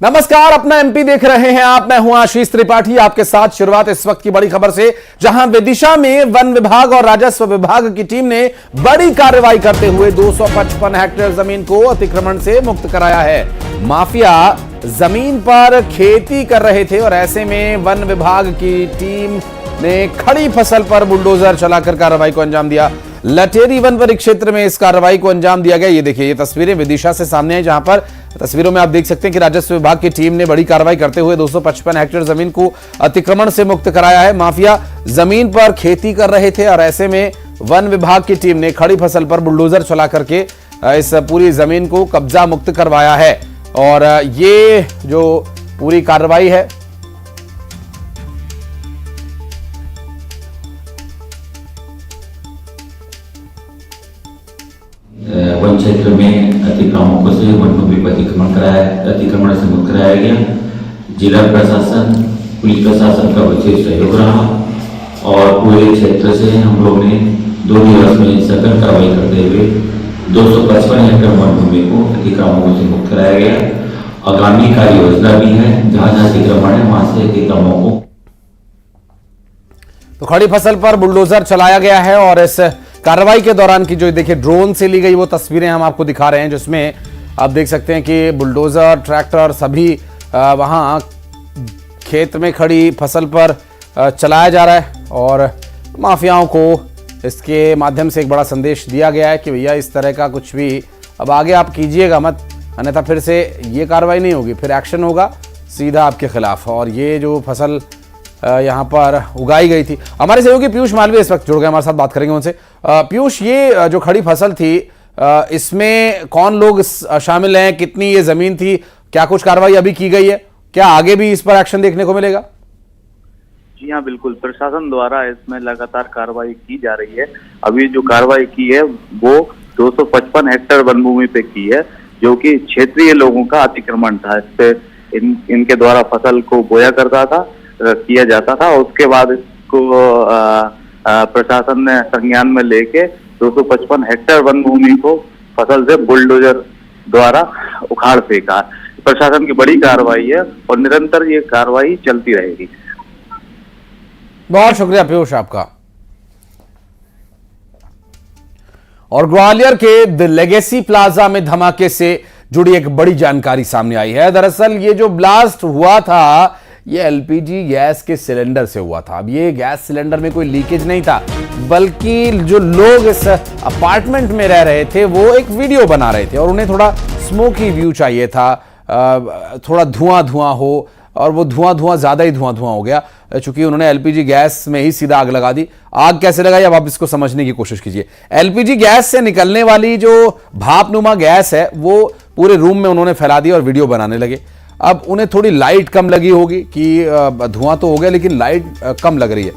नमस्कार, अपना एमपी देख रहे हैं आप। मैं हूं आशीष त्रिपाठी, आपके साथ शुरुआत इस वक्त की बड़ी खबर से, जहां विदिशा में वन विभाग और राजस्व विभाग की टीम ने बड़ी कार्रवाई करते हुए 255 हेक्टेयर जमीन को अतिक्रमण से मुक्त कराया है। माफिया जमीन पर खेती कर रहे थे और ऐसे में वन विभाग की टीम ने खड़ी फसल पर बुलडोजर चलाकर कार्रवाई को अंजाम दिया। लटेरी वन परिक्षेत्र में इस कार्रवाई को अंजाम दिया गया। ये देखिए, ये तस्वीरें विदिशा से सामने है, जहां पर तस्वीरों में आप देख सकते हैं कि राजस्व विभाग की टीम ने बड़ी कार्रवाई करते हुए 255 हेक्टेयर जमीन को अतिक्रमण से मुक्त कराया है। माफिया जमीन पर खेती कर रहे थे और ऐसे में वन विभाग की टीम ने खड़ी फसल पर बुलडोजर चला करके इस पूरी जमीन को कब्जा मुक्त करवाया है। और ये जो पूरी कार्रवाई है, वन क्षेत्र में अतिक्रमणों से वनभूमि पर अतिक्रमण से मुक्त कराया गया। जिला प्रशासन, पुलिस प्रशासन का विशेष सहयोग रहा और पूरे क्षेत्र से हम लोग ने 2 दिवस में सघन कार्रवाई करते हुए 255 हेक्टेयर वनभूमि को अतिक्रमणों से मुक्त कराया गया। आगामी कार्य योजना भी है, जहाँ जहाँ अतिक्रमण है वहां से अतिक्रमणों को तो खड़ी फसल पर बुलडोजर चलाया गया है। और इस कार्रवाई के दौरान की जो देखिए ड्रोन से ली गई वो तस्वीरें हम आपको दिखा रहे हैं, जिसमें आप देख सकते हैं कि बुलडोजर, ट्रैक्टर सभी वहां खेत में खड़ी फसल पर चलाया जा रहा है। और माफियाओं को इसके माध्यम से एक बड़ा संदेश दिया गया है कि भैया इस तरह का कुछ भी अब आगे आप कीजिएगा मत, अन्यथा फिर से ये कार्रवाई नहीं होगी, फिर एक्शन होगा सीधा आपके खिलाफ। और ये जो फसल यहाँ पर उगाई गई थी, हमारे सहयोगी पीयूष मालवीय इस वक्त जुड़ गए हमारे साथ, बात करेंगे उनसे। पीयूष, ये जो खड़ी फसल थी इसमें कौन लोग शामिल हैं, कितनी ये जमीन थी, क्या कुछ कार्रवाई अभी की गई है, क्या आगे भी इस पर एक्शन देखने को मिलेगा? जी हाँ, बिल्कुल, प्रशासन द्वारा इसमें लगातार कार्रवाई की जा रही है। अभी जो कार्रवाई की है वो 255 हेक्टेयर वन भूमि पे की है, जो कि क्षेत्रीय लोगों का अतिक्रमण था। इस पे इनके द्वारा फसल को बोया किया जाता था। उसके बाद इसको प्रशासन ने संज्ञान में लेके 255 हेक्टेयर वन भूमि को फसल से बुलडोजर द्वारा उखाड़ फेंका। प्रशासन की बड़ी कार्रवाई है और निरंतर ये कार्रवाई चलती रहेगी। बहुत शुक्रिया पीयूष आपका। और ग्वालियर के द लेगेसी प्लाजा में धमाके से जुड़ी एक बड़ी जानकारी सामने आई है। दरअसल ये जो ब्लास्ट हुआ था ये एलपीजी गैस के सिलेंडर से हुआ था। अब ये गैस सिलेंडर में कोई लीकेज नहीं था, बल्कि जो लोग इस अपार्टमेंट में रह रहे थे वो एक वीडियो बना रहे थे और उन्हें थोड़ा स्मोकी व्यू चाहिए था, थोड़ा धुआं हो, और वो धुआं ज्यादा ही धुआं हो गया, चूंकि उन्होंने एलपीजी गैस में ही सीधा आग लगा दी। आग कैसे लगाई, अब आप इसको समझने की कोशिश कीजिए। एलपीजी गैस से निकलने वाली जो भापनुमा गैस है वो पूरे रूम में उन्होंने फैला दी और वीडियो बनाने लगे। अब उन्हें थोड़ी लाइट कम लगी होगी कि धुआं तो हो गया लेकिन लाइट कम लग रही है,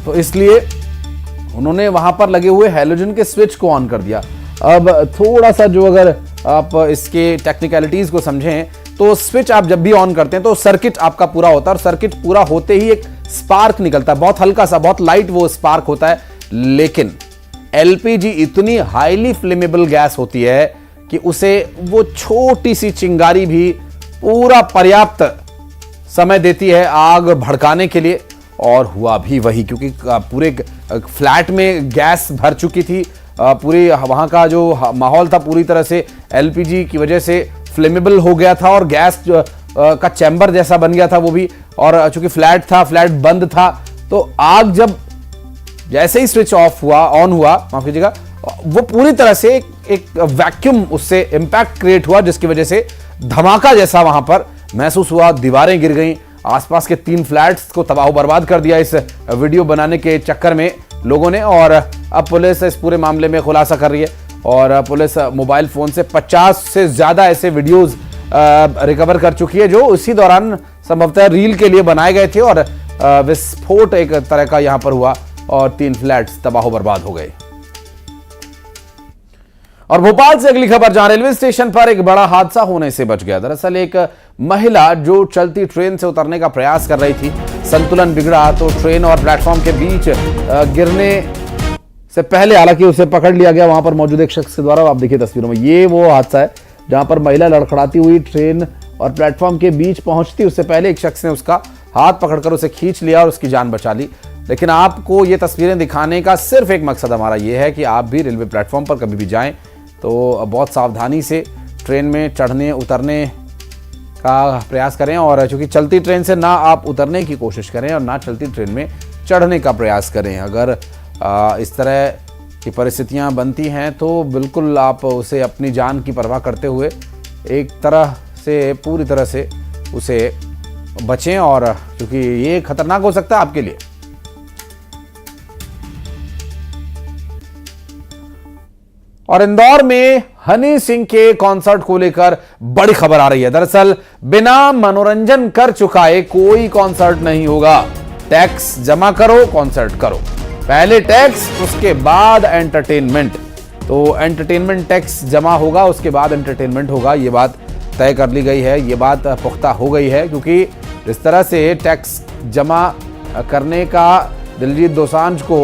तो इसलिए उन्होंने वहां पर लगे हुए हैलोजन के स्विच को ऑन कर दिया। अब थोड़ा सा जो अगर आप इसके टेक्निकलिटीज को समझें तो स्विच आप जब भी ऑन करते हैं तो सर्किट आपका पूरा होता है और सर्किट पूरा होते ही एक स्पार्क निकलता है, बहुत हल्का सा, बहुत लाइट वो स्पार्क होता है। लेकिन एलपीजी इतनी हाईली फ्लेमेबल गैस होती है कि उसे वो छोटी सी चिंगारी भी पूरा पर्याप्त समय देती है आग भड़काने के लिए। और हुआ भी वही, क्योंकि पूरे फ्लैट में गैस भर चुकी थी, पूरी वहां का जो माहौल था पूरी तरह से एलपीजी की वजह से फ्लेमेबल हो गया था और गैस का चैम्बर जैसा बन गया था वो भी। और चूंकि फ्लैट बंद था, तो आग जब जैसे ही स्विच ऑन हुआ, माफ कीजिएगा, वो पूरी तरह से एक वैक्यूम, उससे इंपैक्ट क्रिएट हुआ, जिसकी वजह से धमाका जैसा वहां पर महसूस हुआ। दीवारें गिर गईं, आसपास के 3 फ्लैट्स को तबाह बर्बाद कर दिया इस वीडियो बनाने के चक्कर में लोगों ने। और अब पुलिस इस पूरे मामले में खुलासा कर रही है और पुलिस मोबाइल फोन से 50 से ज्यादा ऐसे वीडियोज रिकवर कर चुकी है जो उसी दौरान संभवतः रील के लिए बनाए गए थे। और विस्फोट एक तरह का यहां पर हुआ और 3 फ्लैट्स तबाह बर्बाद हो गए। और भोपाल से अगली खबर, जहां रेलवे स्टेशन पर एक बड़ा हादसा होने से बच गया। दरअसल एक महिला जो चलती ट्रेन से उतरने का प्रयास कर रही थी, संतुलन बिगड़ा तो ट्रेन और प्लेटफॉर्म के बीच गिरने से पहले हालांकि उसे पकड़ लिया गया वहां पर मौजूद एक शख्स के द्वारा। आप देखिए तस्वीरों में, ये वो हादसा है जहां पर महिला लड़खड़ाती हुई ट्रेन और प्लेटफॉर्म के बीच पहुंचती उससे पहले एक शख्स ने उसका हाथ पकड़कर उसे खींच लिया और उसकी जान बचा ली। लेकिन आपको ये तस्वीरें दिखाने का सिर्फ एक मकसद हमारा ये है कि आप भी रेलवे प्लेटफॉर्म पर कभी भी जाएं तो बहुत सावधानी से ट्रेन में चढ़ने उतरने का प्रयास करें, और चूंकि चलती ट्रेन से ना आप उतरने की कोशिश करें और ना चलती ट्रेन में चढ़ने का प्रयास करें। अगर इस तरह की परिस्थितियां बनती हैं तो बिल्कुल आप उसे अपनी जान की परवाह करते हुए एक तरह से पूरी तरह से उसे बचें, और क्योंकि ये खतरनाक हो सकता है आपके लिए। और इंदौर में हनी सिंह के कॉन्सर्ट को लेकर बड़ी खबर आ रही है। दरअसल बिना मनोरंजन कर चुकाए कोई कॉन्सर्ट नहीं होगा। टैक्स जमा करो, कॉन्सर्ट करो। पहले टैक्स, उसके बाद एंटरटेनमेंट। तो एंटरटेनमेंट टैक्स जमा होगा, उसके बाद एंटरटेनमेंट होगा। ये बात तय कर ली गई है, ये बात पुख्ता हो गई है, क्योंकि जिस तरह से टैक्स जमा करने का दिलजीत दोसांझ को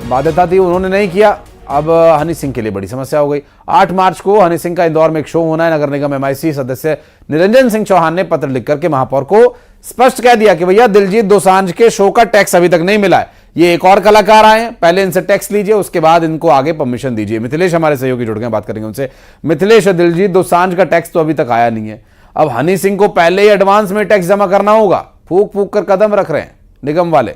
बाध्यता थी, उन्होंने नहीं किया। अब हनी सिंह के लिए बड़ी समस्या हो गई। 8 मार्च को हनी सिंह का इंदौर में एक शो होना है। नगर निगम MIC सदस्य निरंजन सिंह चौहान ने पत्र लिख करके महापौर को स्पष्ट कह दिया कि भैया दिलजीत दोसांझ के शो का टैक्स अभी तक नहीं मिला है। ये एक और कलाकार आए हैं, पहले इनसे टैक्स लीजिए, उसके बाद इनको आगे परमिशन दीजिए। मिथिलेश हमारे सहयोगी जुड़ गए, बात करेंगे उनसे। मिथिलेश, दिलजीत दोसांझ का टैक्स तो अभी तक आया नहीं है, अब हनी सिंह को पहले ही एडवांस में टैक्स जमा करना होगा। फूक फूक कर कदम रख रहे हैं निगम वाले।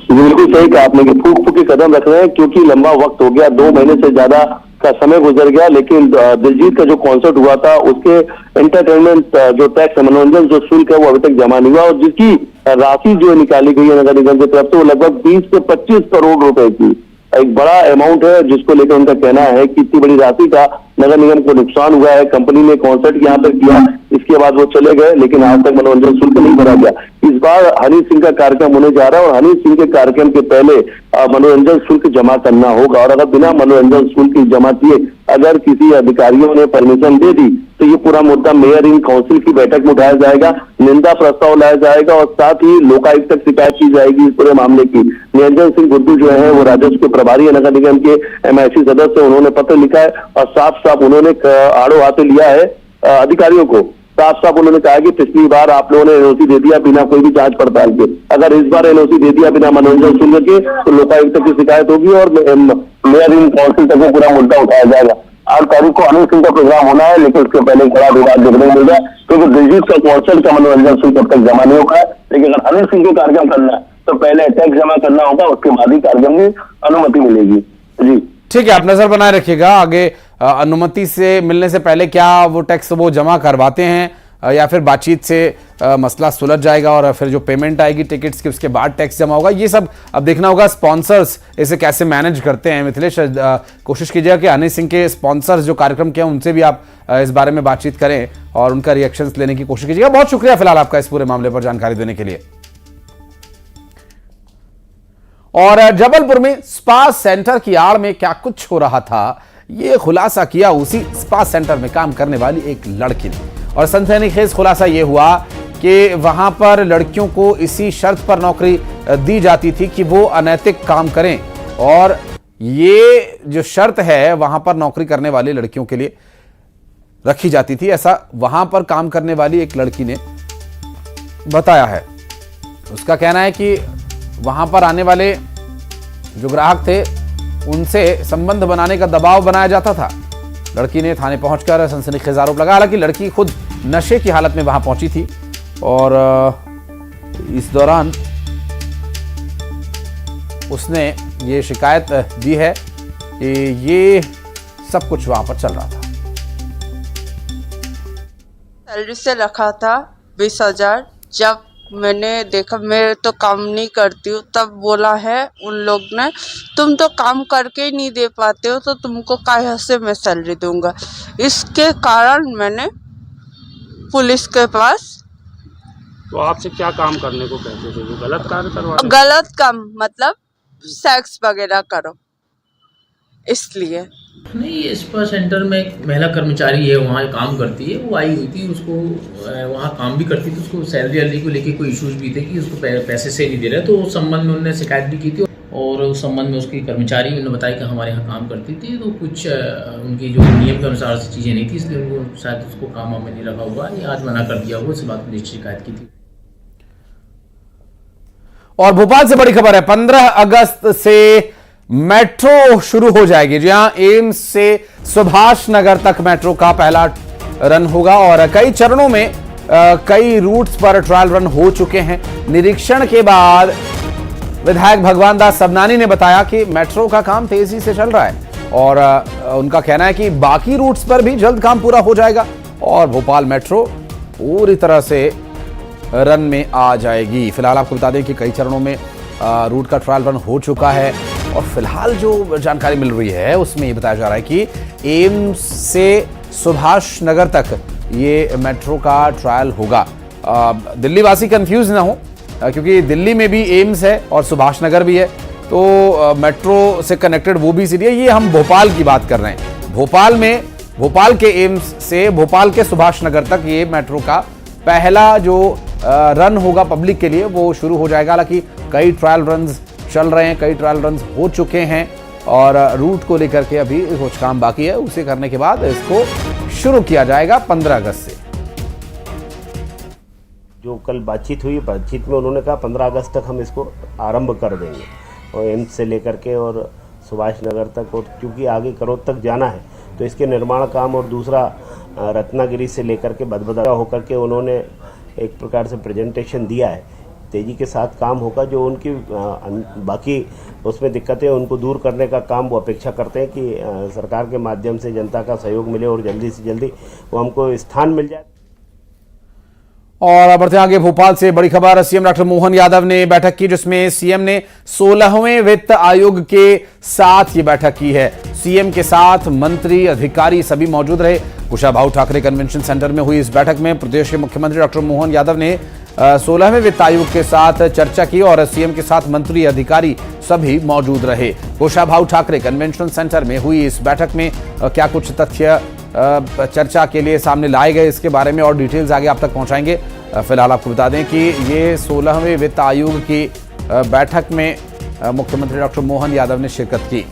बिल्कुल सही कहा आपने कि फूक फूक के कदम रख रहे हैं, क्योंकि लंबा वक्त हो गया, 2 महीने से ज्यादा का समय गुजर गया। लेकिन दिलजीत का जो कॉन्सर्ट हुआ था उसके एंटरटेनमेंट जो टैक्स मनोरंजन जो शुल्क है वो अभी तक जमा नहीं हुआ, और जिसकी राशि जो निकाली गई है नगर निगम की तरफ से वो लगभग 20 से 25 करोड़ रुपए की एक बड़ा अमाउंट है, जिसको लेकर उनका कहना है कि इतनी बड़ी राशि का नगर निगम को नुकसान हुआ है। कंपनी ने कॉन्सर्ट यहाँ पर किया, इसके बाद वो चले गए, लेकिन आज तक मनोरंजन शुल्क नहीं भरा गया। इस बार हनी सिंह का कार्यक्रम होने जा रहा है और हनी सिंह के कार्यक्रम के पहले मनोरंजन शुल्क जमा करना होगा, और अगर बिना मनोरंजन शुल्क जमा किए अगर किसी अधिकारियों ने परमिशन दे दी तो ये पूरा मुद्दा मेयर इन काउंसिल की बैठक में उठाया जाएगा, निंदा प्रस्ताव लाया जाएगा और साथ ही लोकायुक्त तक शिकायत की जाएगी इस पूरे मामले की। निरंजन सिंह गुड्डू जो है वो राजस्व के प्रभारी है नगर निगम के, MIC सदस्य, उन्होंने पत्र लिखा है और साफ साफ उन्होंने आड़ो हाथे लिया है अधिकारियों को। साफ साफ उन्होंने कहा कि पिछली बार आप लोगों ने NOC दे दिया बिना कोई भी जांच पड़ताल के, अगर इस बार NOC दे दिया बिना मनोरंजन शुल्क के तो लोकायुक्त की शिकायत होगी और मेयर इन काउंसिल तक पूरा मुद्दा उठाया जाएगा। 8 तारीख को हनी सिंह का प्रोग्राम होना है, लेकिन उसके पहले बड़ा विवाद देखने को मिलेगा, क्योंकि दिलजीत का कॉन्सर्ट का मनोरंजन शुल्क अब तक जमा नहीं होगा है। लेकिन अगर हनी सिंह के कार्यक्रम करना है तो पहले टैक्स जमा करना होगा, उसके बाद ही कार्यक्रम की अनुमति मिलेगी। जी ठीक है, आप नजर बनाए रखिएगा आगे अनुमति से मिलने से पहले क्या वो टैक्स वो जमा करवाते हैं या फिर बातचीत से मसला सुलझ जाएगा और फिर जो पेमेंट आएगी टिकट्स की उसके बाद टैक्स जमा होगा। ये सब अब देखना होगा स्पॉन्सर्स इसे कैसे मैनेज करते हैं। मिथिलेश, कोशिश कीजिएगा कि हनी सिंह के स्पॉन्सर्स जो कार्यक्रम के हैं उनसे भी आप इस बारे में बातचीत करें और उनका रिएक्शंस लेने की कोशिश कीजिएगा। बहुत शुक्रिया फिलहाल आपका इस पूरे मामले पर जानकारी देने के लिए। और जबलपुर में स्पा सेंटर की आड़ में क्या कुछ हो रहा था, यह खुलासा किया उसी स्पा सेंटर में काम करने वाली एक लड़की ने। और सनसनीखेज खुलासा यह हुआ कि वहां पर लड़कियों को इसी शर्त पर नौकरी दी जाती थी कि वो अनैतिक काम करें, और ये जो शर्त है वहां पर नौकरी करने वाली लड़कियों के लिए रखी जाती थी। ऐसा वहां पर काम करने वाली एक लड़की ने बताया है। उसका कहना है कि वहां पर आने वाले जो ग्राहक थे उनसे संबंध बनाने का दबाव बनाया जाता था। लड़की ने थाने पहुंचकर सनसनीखेज आरोप लगाया। हालांकि लड़की खुद नशे की हालत में वहां पहुंची थी और इस दौरान उसने ये शिकायत दी है कि ये सब कुछ वहां पर चल रहा था। सैलरी से रखा था 20,000। जब मैंने देखा मैं तो काम नहीं करती हूँ, तब बोला है उन लोग ने तुम तो काम करके ही नहीं दे पाते हो तो तुमको काहे से मैं सैलरी दूंगा। इसके कारण मैंने पुलिस के पास। तो आपसे क्या काम करने को कहते थे? वो गलत कार्य करवा? गलत काम मतलब सेक्स वगैरह करो, इसलिए। नहीं, ये स्पा सेंटर में एक महिला कर्मचारी है, वहाँ काम करती है, वो आई हुई थी, उसको वहाँ काम भी करती थी, उसको सैलरी वैलरी को लेके कोई इश्यूज भी थे कि उसको पैसे से नहीं दे रहे, तो उस संबंध में उन्होंने शिकायत भी की थी। और उस संबंध में उसकी कर्मचारी ने बताया कि हमारे यहाँ काम करती थी, तो कुछ उनकी जो नियम के अनुसार से चीज़ें नहीं थी, इसलिए उनको शायद उसको काम में नहीं रखा हुआ, ये आज मना कर दिया हुआ। इस बात की शिकायत की थी। और भोपाल से बड़ी खबर है, 15 अगस्त से मेट्रो शुरू हो जाएगी। जी हां, एम्स से सुभाष नगर तक मेट्रो का पहला रन होगा और कई चरणों में कई रूट्स पर ट्रायल रन हो चुके हैं। निरीक्षण के बाद विधायक भगवान दास सबनानी ने बताया कि मेट्रो का काम तेजी से चल रहा है और उनका कहना है कि बाकी रूट्स पर भी जल्द काम पूरा हो जाएगा और भोपाल मेट्रो पूरी तरह से रन में आ जाएगी। फिलहाल आपको बता दें कि कई चरणों में रूट का ट्रायल रन हो चुका है और फिलहाल जो जानकारी मिल रही है उसमें ये बताया जा रहा है कि एम्स से सुभाष नगर तक ये मेट्रो का ट्रायल होगा। दिल्ली वासी कंफ्यूज ना हो, क्योंकि दिल्ली में भी एम्स है और सुभाष नगर भी है, तो मेट्रो से कनेक्टेड वो भी सिटी है। ये हम भोपाल की बात कर रहे हैं। भोपाल के एम्स से भोपाल के सुभाष नगर तक ये मेट्रो का पहला जो रन होगा पब्लिक के लिए वो शुरू हो जाएगा। हालांकि कई ट्रायल रन्स चल रहे हैं, कई ट्रायल रन्स हो चुके हैं और रूट को लेकर के अभी कुछ काम बाकी है, उसे करने के बाद इसको शुरू किया जाएगा 15 अगस्त से। जो कल बातचीत हुई, बातचीत में उन्होंने कहा 15 अगस्त तक हम इसको आरंभ कर देंगे और एम्स से लेकर के और सुभाष नगर तक, और क्योंकि आगे करोड़ तक जाना है तो इसके निर्माण काम, और दूसरा रत्नागिरी से लेकर के बदबदा होकर के उन्होंने एक प्रकार से प्रेजेंटेशन दिया है। तेजी के साथ काम होगा, जो उनकी बाकी उसमें दिक्कतें उनको दूर करने का काम वो अपेक्षा करते हैं कि सरकार के माध्यम से जनता का सहयोग मिले और जल्दी से जल्दी वो हमको स्थान मिल जाए। और बढ़ते आगे, भोपाल से बड़ी खबर, सीएम डॉक्टर मोहन यादव ने बैठक की, जिसमें सीएम ने 16वें वित्त आयोग के साथ ये बैठक की है। सीएम के साथ मंत्री, अधिकारी सभी मौजूद रहे। कुशाभाऊ ठाकरे कन्वेंशन सेंटर में हुई इस बैठक में प्रदेश के मुख्यमंत्री डॉक्टर मोहन यादव ने 16वें वित्त आयोग के साथ चर्चा की और सीएम के साथ मंत्री, अधिकारी सभी मौजूद रहे। कुशाभाऊ ठाकरे कन्वेंशन सेंटर में हुई इस बैठक में क्या कुछ तथ्य चर्चा के लिए सामने लाए गए, इसके बारे में और डिटेल्स आगे आप तक पहुंचाएंगे। फिलहाल आपको बता दें कि ये 16वें वित्त आयोग की बैठक में मुख्यमंत्री डॉक्टर मोहन यादव ने शिरकत की।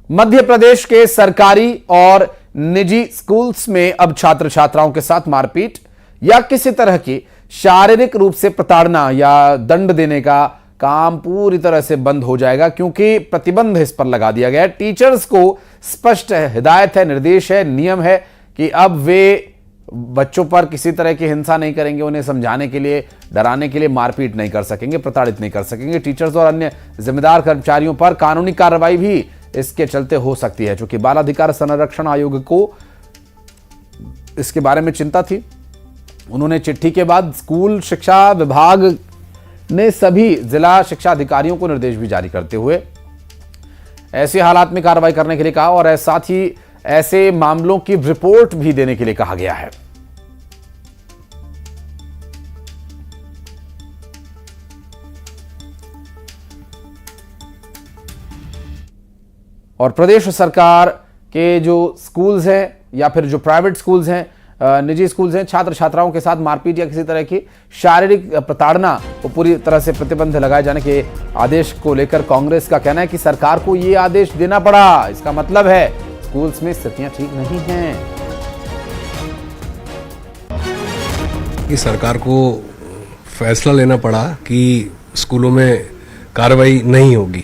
मध्य प्रदेश के सरकारी और निजी स्कूल्स में अब छात्र छात्राओं के साथ मारपीट या किसी तरह की शारीरिक रूप से प्रताड़ना या दंड देने का काम पूरी तरह से बंद हो जाएगा, क्योंकि प्रतिबंध इस पर लगा दिया गया है। टीचर्स को स्पष्ट हिदायत है, निर्देश है, नियम है कि अब वे बच्चों पर किसी तरह की हिंसा नहीं करेंगे, उन्हें समझाने के लिए, डराने के लिए मारपीट नहीं कर सकेंगे, प्रताड़ित नहीं कर सकेंगे। टीचर्स और अन्य जिम्मेदार कर्मचारियों पर कानूनी कार्रवाई भी इसके चलते हो सकती है। चूंकि बाल अधिकार संरक्षण आयोग को इसके बारे में चिंता थी, उन्होंने चिट्ठी के बाद स्कूल शिक्षा विभाग ने सभी जिला शिक्षा अधिकारियों को निर्देश भी जारी करते हुए ऐसे हालात में कार्रवाई करने के लिए कहा और साथ ही ऐसे मामलों की रिपोर्ट भी देने के लिए कहा गया है। और प्रदेश सरकार के जो स्कूल्स हैं या फिर जो प्राइवेट स्कूल्स हैं, निजी स्कूल्स हैं, छात्र छात्राओं के साथ मारपीट या किसी तरह की शारीरिक प्रताड़ना को पूरी तरह से प्रतिबंध लगाए जाने के आदेश को लेकर कांग्रेस का कहना है कि सरकार को ये आदेश देना पड़ा, इसका मतलब है स्कूल्स में स्थितियां ठीक नहीं हैं। कि सरकार को फैसला लेना पड़ा कि स्कूलों में कार्रवाई नहीं होगी,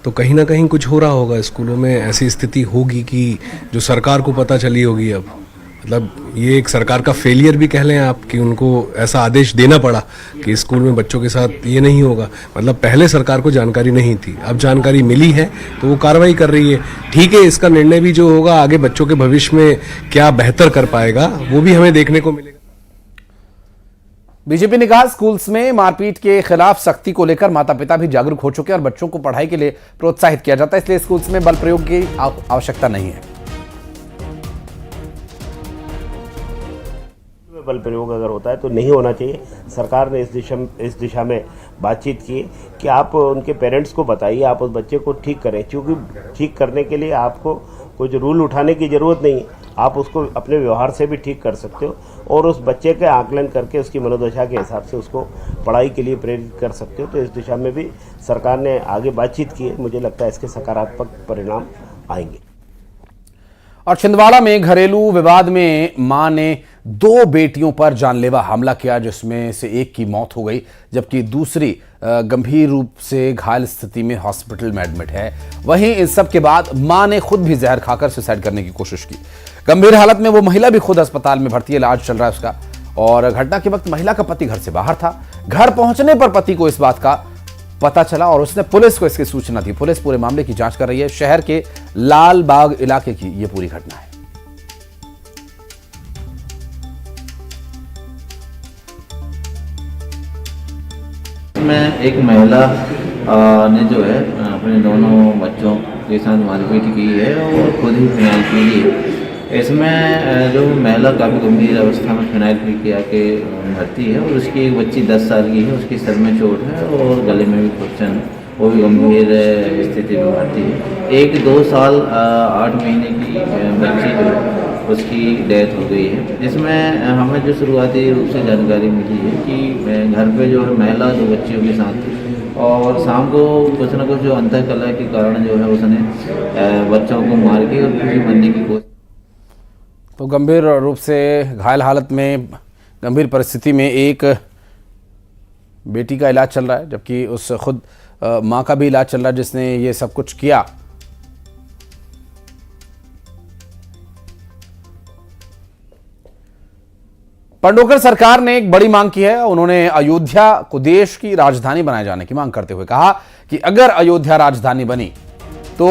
तो कहीं ना कहीं कुछ हो रहा होगा, स्कूलों में ऐसी स्थिति होगी कि जो सरकार को पता चली होगी। अब मतलब ये एक सरकार का फेलियर भी कह लें आप कि उनको ऐसा आदेश देना पड़ा कि स्कूल में बच्चों के साथ ये नहीं होगा। मतलब पहले सरकार को जानकारी नहीं थी, अब जानकारी मिली है तो वो कार्रवाई कर रही है। ठीक है, इसका निर्णय भी जो होगा आगे बच्चों के भविष्य में क्या बेहतर कर पाएगा वो भी हमें देखने को मिलेगा। बीजेपी ने कहा स्कूल्स में मारपीट के खिलाफ सख्ती को लेकर माता पिता भी जागरूक हो चुके हैं और बच्चों को पढ़ाई के लिए प्रोत्साहित किया जाता है, इसलिए स्कूल्स में बल प्रयोग की आवश्यकता नहीं है। बल प्रयोग अगर होता है तो नहीं होना चाहिए। सरकार ने इस दिशा में बातचीत की कि आप उनके पेरेंट्स को बताइए, आप उस बच्चे को ठीक करें, क्योंकि ठीक करने के लिए आपको कुछ रूल उठाने की ज़रूरत नहीं है। आप उसको अपने व्यवहार से भी ठीक कर सकते हो और उस बच्चे के आकलन करके उसकी मनोदशा के हिसाब से उसको पढ़ाई के लिए प्रेरित कर सकते हो। तो इस दिशा में भी सरकार ने आगे बातचीत की है, मुझे लगता है इसके सकारात्मक परिणाम आएंगे। और छिंदवाड़ा में घरेलू विवाद में मां ने 2 बेटियों पर जानलेवा हमला किया, जिसमें से एक की मौत हो गई जबकि दूसरी गंभीर रूप से घायल स्थिति में हॉस्पिटल में एडमिट है। वहीं इस सब के बाद मां ने खुद भी जहर खाकर सुसाइड करने की कोशिश की। गंभीर हालत में वो महिला भी खुद अस्पताल में भर्ती है, इलाज चल रहा है उसका। और घटना के वक्त महिला का पति घर से बाहर था। घर पहुंचने पर पति को इस बात का पता चला और उसने पुलिस को इसकी सूचना दी। पुलिस पूरे मामले की जांच कर रही है। शहर के लाल बाग इलाके की यह पूरी घटना है। में एक महिला ने जो है अपने दोनों बच्चों के साथ मारपीट की है और खुद ही फिनाइल पी ली है। इसमें जो महिला काफ़ी गंभीर अवस्था में फिनाइल पी के आके भर्ती है और उसकी एक बच्ची 10 साल की है, उसकी सर में चोट है और गले में भी क्वेश्चन, वो भी गंभीर स्थिति में भर्ती है। एक 2 साल 8 महीने की बच्ची जो है उसकी डेथ हो गई है, जिसमें हमें जो शुरुआती रूप से जानकारी मिली है कि घर पे जो है महिला 2 बच्चियों के साथ थी और शाम को कुछ न कुछ जो अंतःकलह के कारण जो है उसने बच्चों को मार के और खुशी बनने की कोशिश। तो गंभीर रूप से घायल हालत में, गंभीर परिस्थिति में एक बेटी का इलाज चल रहा है, जबकि उस खुद मां का भी इलाज चल रहा है जिसने ये सब कुछ किया। पंडोकर सरकार ने एक बड़ी मांग की है। उन्होंने अयोध्या को देश की राजधानी बनाए जाने की मांग करते हुए कहा कि अगर अयोध्या राजधानी बनी तो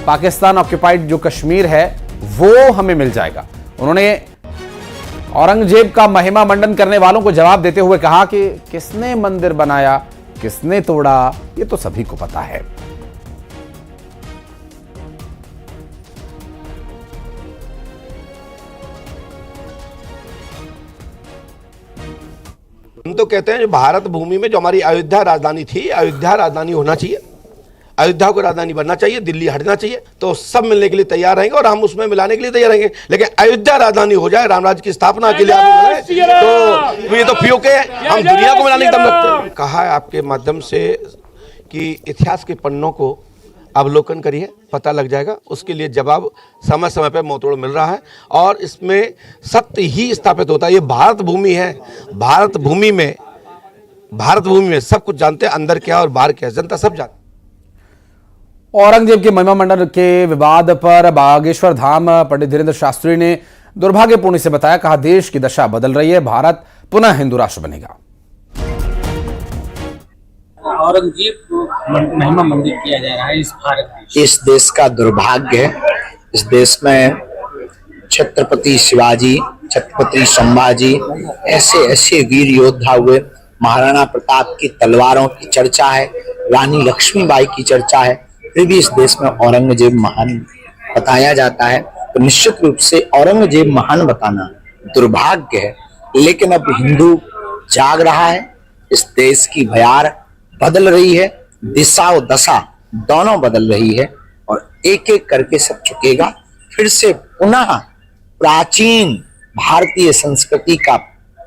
पाकिस्तान ऑक्युपाइड जो कश्मीर है वो हमें मिल जाएगा। उन्होंने औरंगजेब का महिमा मंडन करने वालों को जवाब देते हुए कहा कि किसने मंदिर बनाया, किसने तोड़ा, ये तो सभी को पता है। हम तो कहते हैं जो भारत भूमि में जो हमारी अयोध्या राजधानी थी, अयोध्या राजधानी होना चाहिए, अयोध्या को राजधानी बनना चाहिए, दिल्ली हटना चाहिए, तो सब मिलने के लिए तैयार रहेंगे और हम उसमें मिलाने के लिए तैयार रहेंगे। लेकिन अयोध्या राजधानी हो जाए, राम राज्य की स्थापना के लिए तो ये तो पीओके हम दुनिया को मिलाने की दम रखते हैं। कहा है आपके माध्यम से कि इतिहास के पन्नों को अवलोकन करिए, पता लग जाएगा। उसके लिए जवाब समय समय पर मुंहतोड़ मिल रहा है और इसमें सत्य ही स्थापित होता है। ये भारत भूमि है, भारत भूमि में सब कुछ जानते हैं, अंदर क्या और बाहर क्या, जनता सब जानती। औरंगजेब के महिमा मंडन के विवाद पर बागेश्वर धाम पंडित धीरेन्द्र शास्त्री ने दुर्भाग्यपूर्ण से बताया, कहा देश की दशा बदल रही है, भारत पुनः हिंदू राष्ट्र बनेगा। औरंगजेब को महिमा मंडित किया जा रहा है इस भारत में। इस देश का दुर्भाग्य है। इस देश में छत्रपति शिवाजी, छत्रपति संभाजी ऐसे ऐसे वीर योद्धा हुए। महाराणा प्रताप की तलवारों की चर्चा है, रानी लक्ष्मीबाई की चर्चा है, फिर भी इस देश में औरंगजेब महान बताया जाता है। तो निश्चित रूप से औरंगजेब महान बताना दुर्भाग्य है। लेकिन अब हिंदू जाग रहा है, इस देश की भयार बदल रही है, दिशा और दशा दोनों बदल रही है और एक एक करके सब झुकेगा। फिर से पुनः प्राचीन भारतीय संस्कृति का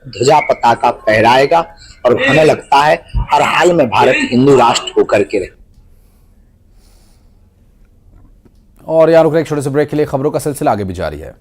ध्वजा पताका फहराएगा और हमें लगता है हर हाल में भारत हिंदू राष्ट्र होकर के रहे। और यहाँ रुक रहे एक छोटे से ब्रेक के लिए, खबरों का सिलसिला आगे भी जारी है।